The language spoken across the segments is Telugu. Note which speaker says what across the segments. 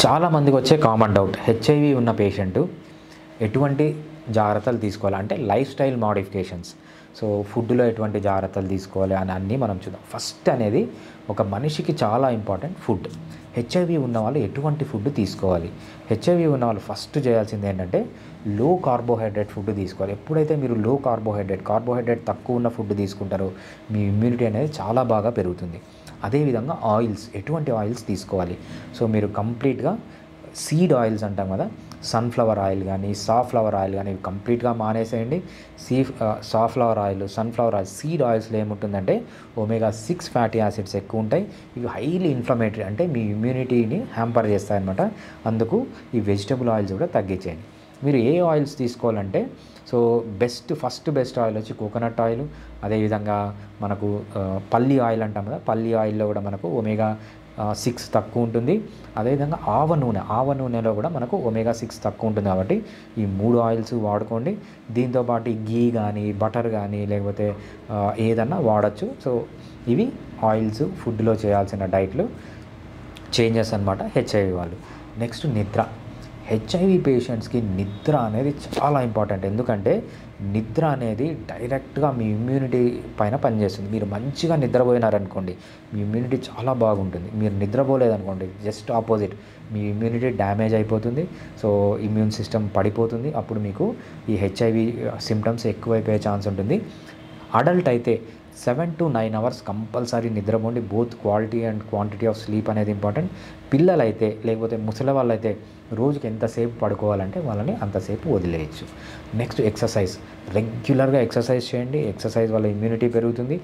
Speaker 1: చాలామందికి వచ్చే కామన్ డౌట్, హెచ్ఐవి ఉన్న పేషెంట్ ఎటువంటి జాగ్రత్తలు తీసుకోవాలి అంటే లైఫ్ స్టైల్ మోడిఫికేషన్స్. సో ఫుడ్లో ఎటువంటి జాగ్రత్తలు తీసుకోవాలి అని అన్నీ మనం చూద్దాం. ఫస్ట్ అనేది ఒక మనిషికి చాలా ఇంపార్టెంట్ ఫుడ్. హెచ్ఐవి ఉన్న వాళ్ళు ఎటువంటి ఫుడ్ తీసుకోవాలి? హెచ్ఐవి ఉన్న వాళ్ళు ఫస్ట్ చేయాల్సింది ఏంటంటే లో కార్బోహైడ్రేట్ ఫుడ్ తీసుకోవాలి. ఎప్పుడైతే మీరు లో కార్బోహైడ్రేట్ తక్కువ ఉన్న ఫుడ్ తీసుకుంటారో మీ ఇమ్యూనిటీ అనేది చాలా బాగా పెరుగుతుంది. అదేవిధంగా ఆయిల్స్, ఎటువంటి ఆయిల్స్ తీసుకోవాలి? సో మీరు కంప్లీట్గా సీడ్ ఆయిల్స్ అంటాం కదా, సన్ఫ్లవర్ ఆయిల్ కానీ సాఫ్లవర్ ఆయిల్ కానీ ఇవి కంప్లీట్గా మానేసేయండి. Safflower oil, sunflower oil, seed ఆయిల్స్లో ఏముంటుందంటే omega-6 ఫ్యాటీ యాసిడ్స్ ఎక్కువ ఉంటాయి. ఇవి హైలీ ఇన్ఫ్లమేటరీ, అంటే మీ ఇమ్యూనిటీని హ్యాంపర్ చేస్తాయన్నమాట. అందుకు ఈ వెజిటబుల్ ఆయిల్స్ కూడా తగ్గించేయండి. మీరు ఏ ఆయిల్స్ తీసుకోవాలంటే సో ఫస్ట్ బెస్ట్ ఆయిల్ వచ్చి కోకోనట్ ఆయిల్. అదేవిధంగా మనకు పల్లి ఆయిల్ అంటాం కదా, పల్లి ఆయిల్లో కూడా మనకు omega-6 తక్కువ ఉంటుంది. అదేవిధంగా ఆవ నూనెలో కూడా మనకు omega-6 తక్కువ ఉంటుంది. కాబట్టి ఈ 3 ఆయిల్స్ వాడుకోండి. దీంతోపాటు గీ కానీ బటర్ కానీ లేకపోతే ఏదన్నా వాడచ్చు. సో ఇవి ఆయిల్స్ ఫుడ్లో చేయాల్సిన డైట్లు చేంజెస్ అనమాట హెచ్ఐవి వాళ్ళు. నెక్స్ట్ నిద్ర. హెచ్ఐవి పేషెంట్స్కి నిద్ర అనేది చాలా ఇంపార్టెంట్. ఎందుకంటే నిద్ర అనేది డైరెక్ట్గా మీ ఇమ్యూనిటీ పైన పనిచేస్తుంది. మీరు మంచిగా నిద్రపోయినారనుకోండి మీ ఇమ్యూనిటీ చాలా బాగుంటుంది. మీరు నిద్రపోలేదనుకోండి జస్ట్ ఆపోజిట్, మీ ఇమ్యూనిటీ డ్యామేజ్ అయిపోతుంది. సో ఇమ్యూన్ సిస్టమ్ పడిపోతుంది. అప్పుడు మీకు ఈ హెచ్ఐవి సిమ్టమ్స్ ఎక్కువైపోయే ఛాన్స్ ఉంటుంది. అడల్ట్ అయితే 7 to 9 అవర్స్ కంపల్సరీ నిద్రపోండి. Both quality and quantity of sleep అనేది ఇంపార్టెంట్. పిల్లలైతే లేకపోతే ముసలి వాళ్ళైతే రోజుకి ఎంతసేపు పడుకోవాలంటే వాళ్ళని అంతసేపు వదిలేయచ్చు. Next exercise. రెగ్యులర్గా ఎక్సర్సైజ్ చేయండి. ఎక్సర్సైజ్ వల్ల ఇమ్యూనిటీ పెరుగుతుంది.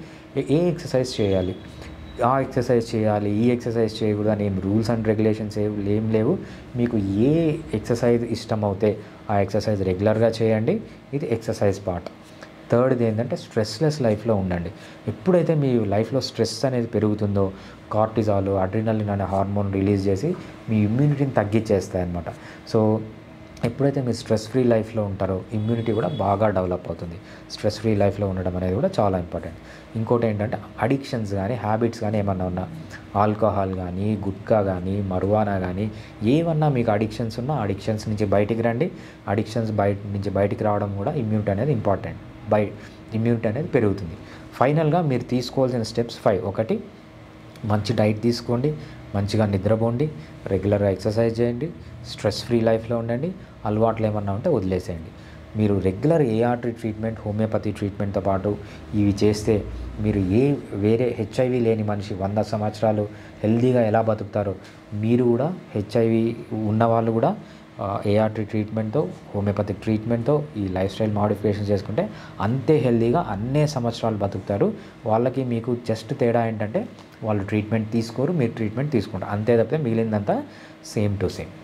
Speaker 1: ఏ ఎక్సర్సైజ్ చేయాలి, ఆ ఎక్సర్సైజ్ చేయాలి, ఈ ఎక్సర్సైజ్ చేయకూడదు అని ఏం రూల్స్ అండ్ రెగ్యులేషన్స్ ఏం లేవు. మీకు ఏ ఎక్సర్సైజ్ ఇష్టం అవుతే ఆ ఎక్సర్సైజ్ రెగ్యులర్గా చేయండి. ఇది ఎక్సర్సైజ్ పార్ట్. థర్డ్ది ఏంటంటే స్ట్రెస్లెస్ లైఫ్లో ఉండండి. ఎప్పుడైతే మీ లైఫ్లో స్ట్రెస్ అనేది పెరుగుతుందో కార్టిజాల్, అడ్రినలిన్ అనే హార్మోన్ రిలీజ్ చేసి మీ ఇమ్యూనిటీని తగ్గించేస్తాయి అన్నమాట. సో ఎప్పుడైతే మీరు స్ట్రెస్ ఫ్రీ లైఫ్లో ఉంటారో ఇమ్యూనిటీ కూడా బాగా డెవలప్ అవుతుంది. స్ట్రెస్ ఫ్రీ లైఫ్లో ఉండడం అనేది కూడా చాలా ఇంపార్టెంట్. ఇంకోటి ఏంటంటే అడిక్షన్స్ కానీ హ్యాబిట్స్ కానీ ఏమన్నా ఉన్నా, ఆల్కహాల్ కానీ గుట్కా కానీ మరువానా కానీ ఏమన్నా మీకు అడిక్షన్స్ ఉన్నా అడిక్షన్స్ నుంచి బయటికి రండి. అడిక్షన్స్ నుంచి బయటికి రావడం కూడా ఇమ్యూనిటీ అనేది ఇంపార్టెంట్. ఇమ్యూనిటీ అనేది పెరుగుతుంది. ఫైనల్గా మీరు తీసుకోవాల్సిన స్టెప్స్ 5. ఒకటి, మంచి డైట్ తీసుకోండి, మంచిగా నిద్రపోండి, రెగ్యులర్గా ఎక్సర్సైజ్ చేయండి, స్ట్రెస్ ఫ్రీ లైఫ్లో ఉండండి. అలవాట్లు ఏమన్నా ఉంటే వదిలేసేయండి. మీరు రెగ్యులర్ ఏఆర్టీ ట్రీట్మెంట్, హోమియోపతి ట్రీట్మెంట్తో పాటు ఇవి చేస్తే మీరు వేరే హెచ్ఐవి లేని మనిషి 100 సంవత్సరాలు హెల్తీగా ఎలా బతుకుతారో మీరు కూడా హెచ్ఐవి ఉన్నవాళ్ళు కూడా ఏఆర్టీ ట్రీట్మెంట్తో, హోమియోపతిక్ ట్రీట్మెంట్తో ఈ లైఫ్ స్టైల్ మోడిఫికేషన్ చేసుకుంటే అంతే హెల్తీగా అన్నే సంవత్సరాలు బతుకుతారు. వాళ్ళకి మీకు జస్ట్ తేడా ఏంటంటే వాళ్ళు ట్రీట్మెంట్ తీసుకోరు, మీరు ట్రీట్మెంట్ తీసుకుంటారు. అంతే తప్పితే మిగిలిందంతా సేమ్ టు సేమ్.